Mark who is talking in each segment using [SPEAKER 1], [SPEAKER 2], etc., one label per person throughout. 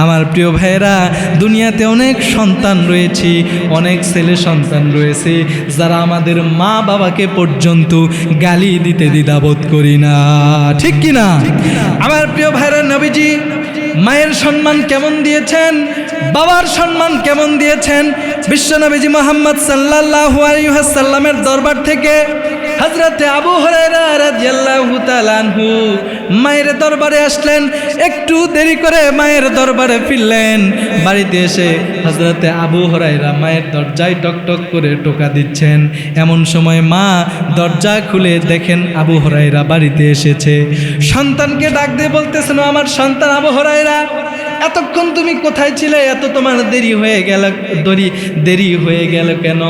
[SPEAKER 1] আমার প্রিয় ভাইয়েরা, দুনিয়াতে অনেক সন্তান রয়েছে, অনেক ছেলে সন্তান রয়েছে যারা আমাদের মা বাবাকে পর্যন্ত গালি দিতে দ্বিধাবোধ করি না, ঠিক কি না? আমার প্রিয় ভাইয়েরা, নবীজি মায়ের সম্মান কেমন দিয়েছেন, বাবার সম্মান কেমন দিয়েছেন। বিশ্ব নবীজি মুহাম্মদ সাল্লাল্লাহু আলাইহি ওয়াসাল্লামের দরবার থেকে হযরতে আবু হুরায়রা রাদিয়াল্লাহু তাআলা আনহু মায়ের দরবারে আসলেন। একটু দেরি করে মায়ের দরবারে ফিরলেন। বাড়িতে এসে হযরতে আবু হুরায়রা মায়ের দরজায় টকটক করে টোকা দিচ্ছেন। এমন সময় মা দরজা খুলে দেখেন আবু হুরায়রা বাড়িতে এসেছে। সন্তানকে ডাক দিয়ে বলতেছেন, আমার সন্তান আবু হুরায়রা, এতক্ষণ তুমি কোথায় ছিলে? এত তোমার দেরি হয়ে গেল কেন?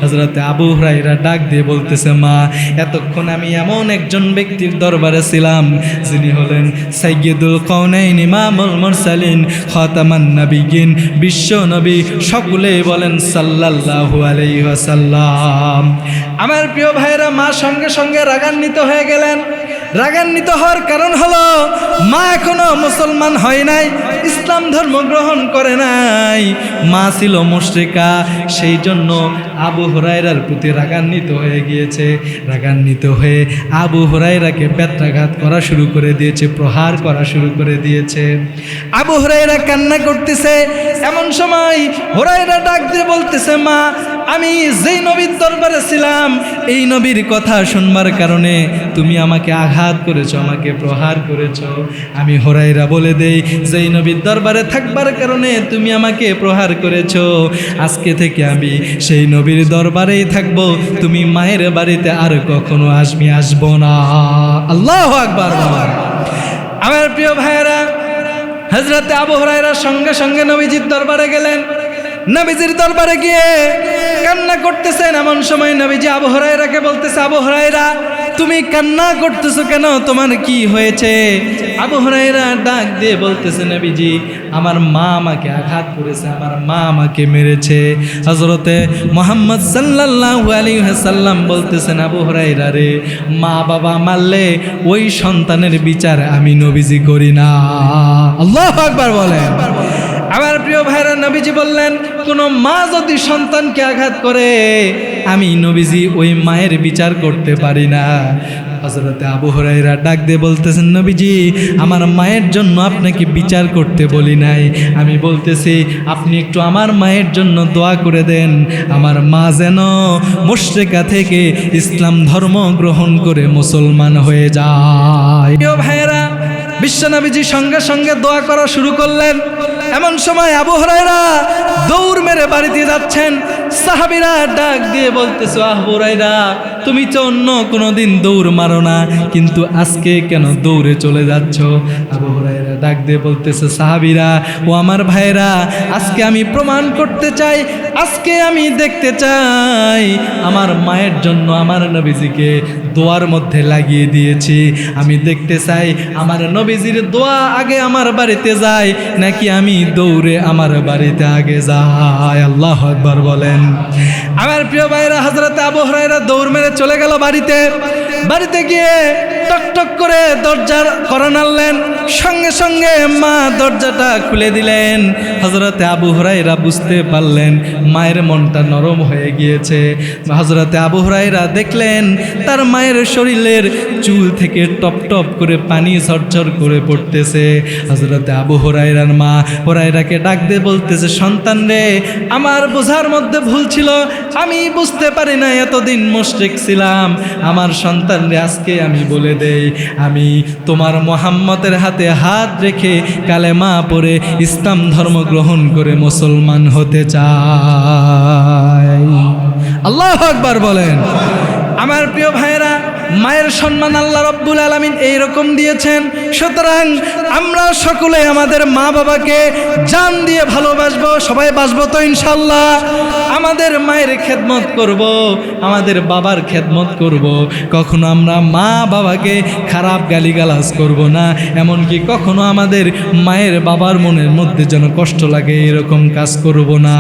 [SPEAKER 1] হযরতে আবু হুরায়রা ডাক দিয়ে বলতেছে, মা, এতক্ষণ আমি এমন একজন ব্যক্তির দরবারে ছিলাম যিনি হলেন সাইয়্যিদুল কাউনাইন, ইমামুল মুরসালিন, খাতামান নবিয়্যিন, বিশ্ব নবী, সকলেই বলেন সাল্লাল্লাহু আলাইহি ওয়াসাল্লাম। আমার প্রিয় ভাইরা, মা সঙ্গে সঙ্গে রাগান্বিত হয়ে গেলেন। রাগান্বিত হওয়ার কারণ হলো মা এখনো মুসলমান হয় নাই, ইসলাম ধর্ম গ্রহণ করে নাই, মা ছিল মুশরিকা। সেই জন্য আবু হুরায়রার প্রতি রাগান্বিত হয়ে গিয়েছে। রাগান্বিত হয়ে আবু হুরায়রাকে বেত্রাঘাত করা শুরু করে দিয়েছে, প্রহার করা শুরু করে দিয়েছে। আবু হুরায়রা কান্না করতেছে। এমন সময় হুরায়রা ডাক দিয়ে বলতেছে, মা, আমি যেই নবীর দরবারে ছিলাম এই নবীর কথা শুনবার কারণে তুমি আমাকে আঘাত করেছো, আমাকে প্রহার করেছো। আমি হুরায়রা বলে দেই, যেই নবীর দরবারে থাকবার কারণে তুমি আমাকে প্রহার করেছো, আজকে থেকে আমি সেই নবীর দরবারেই থাকবো। তুমি মায়ের বাড়িতে আর কখনো আসবো না। আল্লাহু আকবার। আমার প্রিয় ভাইয়েরা, হযরতে আবু হুরায়রা সঙ্গে সঙ্গে নবীজির দরবারে গেলেন। নবীজির দরবারে গিয়ে কান্না করতেছেন। এমন সময় নবীজি আবু হুরায়রাকে বলতেছে, আবু হুরায়রা, তুমি কান্না করতেছো কেন? তোমার কি হয়েছে? আবু হুরায়রা ডাক দিয়ে বলতেছে, নবীজি, আমার মা আমাকে আঘাত করেছে, আমার মা আমাকে মেরেছে। হযরতে মুহাম্মদ সাল্লাল্লাহু আলাইহি ওয়াসাল্লাম বলতেছেন, আবু হুরায়রা রে, মা বাবা মারলে ওই সন্তানের বিচার আমি নবীজি করি না। আল্লাহু আকবার বলেন। আমার প্রিয় ভাইরা, নবীজি বললেন, কোনো মা যদি সন্তানকে আঘাত করে আমি নবীজি ওই মায়ের বিচার করতে পারি না। হযরতে আবু হুরায়রা ডাক দিয়ে বলতেছেন, নবীজি, আমার মায়ের জন্য আপনাকে বিচার করতে বলি নাই, আমি বলতেছি আপনি একটু আমার মায়ের জন্য দোয়া করে দেন, আমার মা যেন মুশরিকা থেকে ইসলাম ধর্ম গ্রহণ করে মুসলমান হয়ে যায়। প্রিয় ভাইরা, বিশ্বনবীজি সঙ্গে সঙ্গে দোয়া করা শুরু করলেন। এমন সময় আবু হুরায়রা দৌড় মেরে বাড়িতে যাচ্ছেন। সাহাবীরা ডাক দিয়ে বলতেছে, আবু হুরায়রা, তুমি তো অন্য কোনোদিন দৌড় মারো না, কিন্তু আজকে কেন দৌড়ে চলে যাচ্ছ? আবু হুরায়রা ডাক দিয়ে বলতেছে, সাহাবীরা ও আমার ভাইরা, আজকে আমি প্রমাণ করতে চাই, আজকে আমি দেখতে চাই আমার মায়ের জন্য আমার নবীজিকে দোয়ার মধ্যে লাগিয়ে দিয়েছি। আমি দেখতে চাই আমার নবীজির দোয়া আগে আমার বাড়িতে যায় নাকি আমি দৌড়ে আমার বাড়িতে আগে যাই। আল্লাহু আকবার বলেন। আমার প্রিয় ভাইরা, হযরতে আবু হুরায়রা দৌড় মেরে চলে গেল বাড়িতে গিয়ে টকটক করে দরজার কড়া নাড়লেন। সঙ্গে সঙ্গে মা দরজাটা খুলে দিলেন। হযরতে আবু হুরায়রা বুঝতে পারলেন মায়ের মনটা নরম হয়ে গিয়েছে। হযরতে আবু হুরায়রা দেখলেন তার মায়ের শরীরের চুল থেকে টপ টপ করে পানি ঝরঝর করে পড়তেছে। হযরতে আবু হুরায়রার মা হুরায়রাকে ডাক দিয়ে বলতেছে, সন্তান রে, আমার বোঝার মধ্যে ভুল ছিল, আমি বুঝতে পারি না, এতদিন মুশরিক ছিলাম। আমার সন্তান রে, আজকে আমি বলে দেই, আমি তোমার মুহাম্মদের হাতে হাত রেখে কালেমা পড়ে ইসলাম ধর্ম গ্রহণ করে মুসলমান হতে চাই। আল্লাহু আকবার বলেন। আমার প্রিয় ভাইরা, মায়ের সম্মান আল্লাহ রাব্বুল আলামিন এইরকম দিয়েছেন। সুতরাং আমরা সকলে আমাদের মা বাবাকে জান দিয়ে ভালোবাসবো। সবাই বাসবো তো ইনশাল্লাহ? আমাদের মায়ের খেদমত করব, আমাদের বাবার খেদমত করব। কখনো আমরা মা বাবাকে খারাপ গালিগালাজ করব না, এমনকি কখনো আমাদের মায়ের বাবার মনের মধ্যে যেন কষ্ট লাগে এরকম কাজ করব না।